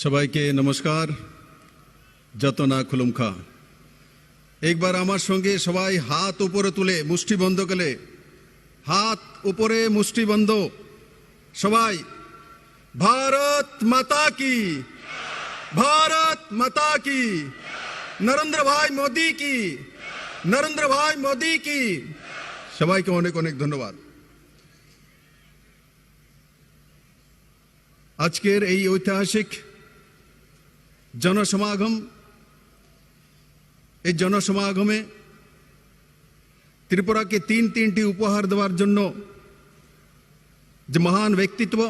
সবাইকে নমস্কার। যত না খুলুমখা, একবার আমার সঙ্গে সবাই হাত উপরে তুলে মুষ্টি বন্ধ করে, হাত উপরে মুষ্টি বন্ধ, সবাই ভারত মাতা কি, ভারত মাতা কি, নরেন্দ্র ভাই মোদি কি, নরেন্দ্র ভাই মোদি কি। সবাইকে অনেক অনেক ধন্যবাদ। আজকের এই ঐতিহাসিক জনসমাগম, এই জনসমাগমে ত্রিপুরাকে তিনটি উপহার দেওয়ার জন্য যে মহান ব্যক্তিত্ব,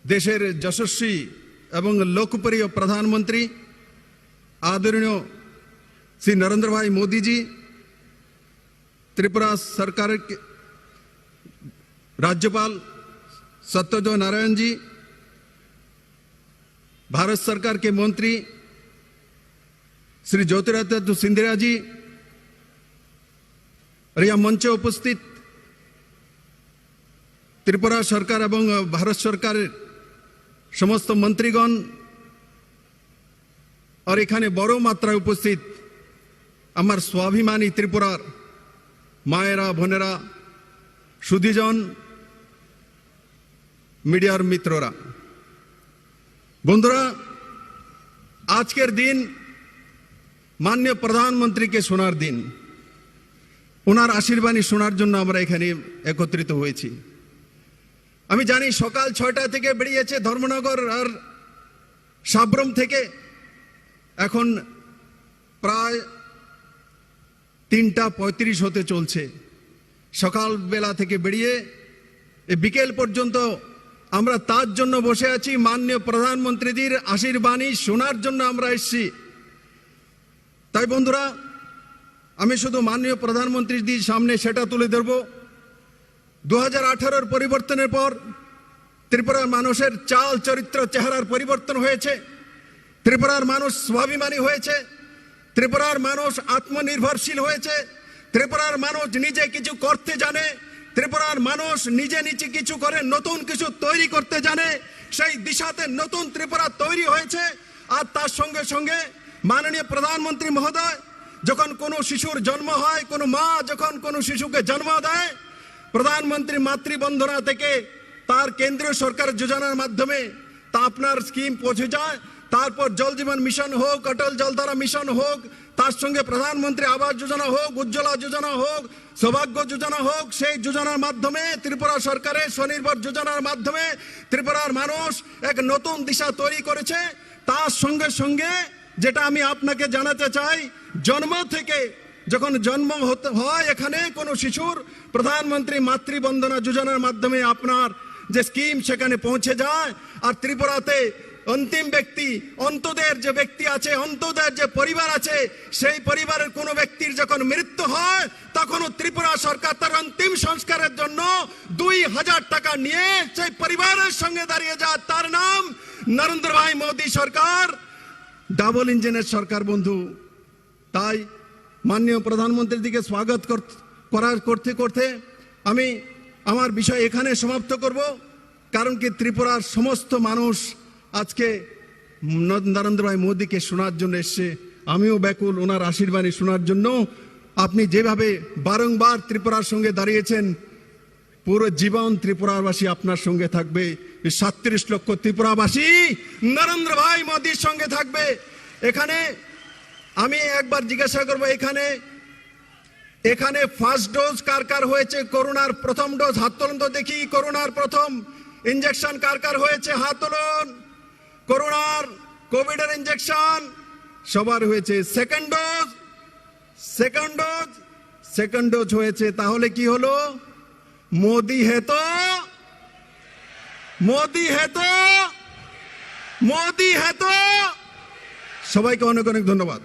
দেশের যশস্বী এবং লোকপ্রিয় প্রধানমন্ত্রী आदरणीय श्री नरेंद्र भाई मोदी जी, त्रिपुरा सरकार के राज्यपाल सत्यदेव नारायण जी, भारत सरकार के मंत्री श्री ज्योतिरादित्य सिंधिया जी, और यह मंच उपस्थित त्रिपुरा सरकार एवं भारत सरकार समस्त मंत्रीगण और एखाने बड़ो मात्रा उपस्थित आमार स्वाभिमानी त्रिपुरार मायेरा बोनेरा सुधीजन मीडियार मित्ररा बंधुरा, आजकेर दिन माननीय प्रधानमंत्री के शोनार दिन, ओनार आशीर्बाणी शोनार जन्य आमरा एखाने एकत्रित हयेछि। आमी जानी सकाल 6टा থেকে বেরিয়েছে ধর্মনগর আর সাব্রম থেকে, এখন প্রায় 3টা 35 হতে চলছে। সকাল বেলা থেকে বেরিয়ে এই বিকেল পর্যন্ত আমরা তার জন্য বসে আছি, মাননীয় প্রধানমন্ত্রীজির আশীর্বাণী শোনার জন্য আমরা এসেছি। তাই বন্ধুরা, আমি শুধু মাননীয় প্রধানমন্ত্রীজির সামনে সেটা তুলে ধরব, 2018 পরিবর্তনের পর ত্রিপুরার মানুষের চাল চরিত্র চেহারার পরিবর্তন হয়েছে। ত্রিপুরার মানুষ স্বাভিমানী হয়েছে, ত্রিপুরার মানুষ আত্মনির্ভরশীল হয়েছে, ত্রিপুরার মানুষ নিজে কিছু করতে জানে, ত্রিপুরার মানুষ নিজে নিজে কিছু করে নতুন কিছু তৈরি করতে জানে। সেই দিশাতে নতুন ত্রিপুরা তৈরি হয়েছে। আর তার সঙ্গে সঙ্গে মাননীয় প্রধানমন্ত্রী মহোদয় যখন কোনো শিশুর জন্ম হয়, কোনো মা যখন কোনো শিশুকে জন্ম দেয়, প্রধানমন্ত্রী মাতৃবন্ধনা থেকে তার কেন্দ্রীয় সরকার যোজনার মাধ্যমে তা আপনার স্কিম পৌঁছে যায়। তারপর জল জীবন মিশন হোক, অটল জলধারা মিশন হোক, তার সঙ্গে প্রধানমন্ত্রী আবাস যোজনা হোক, উজ্জ্বলা যোজনা হোক, সৌভাগ্য যোজনা হোক, সেই যোজনার মাধ্যমে ত্রিপুরা সরকারের স্বনির্ভর যোজনার মাধ্যমে ত্রিপুরার মানুষ এক নতুন দিশা তৈরি করেছে। তার সঙ্গে সঙ্গে যেটা আমি আপনাকে জানাতে চাই, জন্ম থেকে যখন জন্ম হয় এখানে কোনো শিশুর, প্রধানমন্ত্রী মাতৃবন্ধনা যোজনার মাধ্যমে আপনার যে স্কিম সেখানে পৌঁছে যায়। আর ত্রিপুরাতে অন্তিম ব্যক্তি, অন্তদের যে ব্যক্তি আছে, অন্তদের যে পরিবার আছে, সেই পরিবারের কোনো ব্যক্তির যখন মৃত্যু হয়, তখনও ত্রিপুরা সরকার তার অন্তিম সংস্কারের জন্য 2000 টাকা নিয়ে সেই পরিবারের সঙ্গে দাঁড়িয়ে যায়। তার নাম নরেন্দ্র ভাই মোদি সরকার, ডাবল ইঞ্জিনের সরকার বন্ধু। তাই মাননীয় প্রধানমন্ত্রীর দিকে স্বাগত করতে করতে আমি আমার বিষয় এখানে সমাপ্ত করব। কারণ কি, ত্রিপুরার সমস্ত মানুষ আজকে নরেন্দ্র ভাই মোদিকে শোনার জন্য এসছে। আমিও ব্যাকুল ওনার আশীর্বাণী শোনার জন্য। আপনি যেভাবে বারংবার ত্রিপুরার সঙ্গে দাঁড়িয়েছেন, পুরো জীবন ত্রিপুরাবাসী আপনার সঙ্গে থাকবে। 37 লক্ষ ত্রিপুরাবাসী নরেন্দ্র ভাই মোদির সঙ্গে থাকবে। এখানে আমি একবার জিজ্ঞাসা করবো, এখানে ফার্স্ট ডোজ কার কার হয়েছে? করোনার প্রথম ডোজ হাত তুলুন তো দেখি। করোনার প্রথম ইনজেকশন কার কার হয়েছে? হাত তুলুন। করোনার কোভিডের ইনজেকশন সবার হয়েছে। সেকেন্ড ডোজ হয়েছে। তাহলে কি হলো? মোদি হে তো, মোদি হে তো, মোদি হে তো। সবাইকে অনেক অনেক ধন্যবাদ।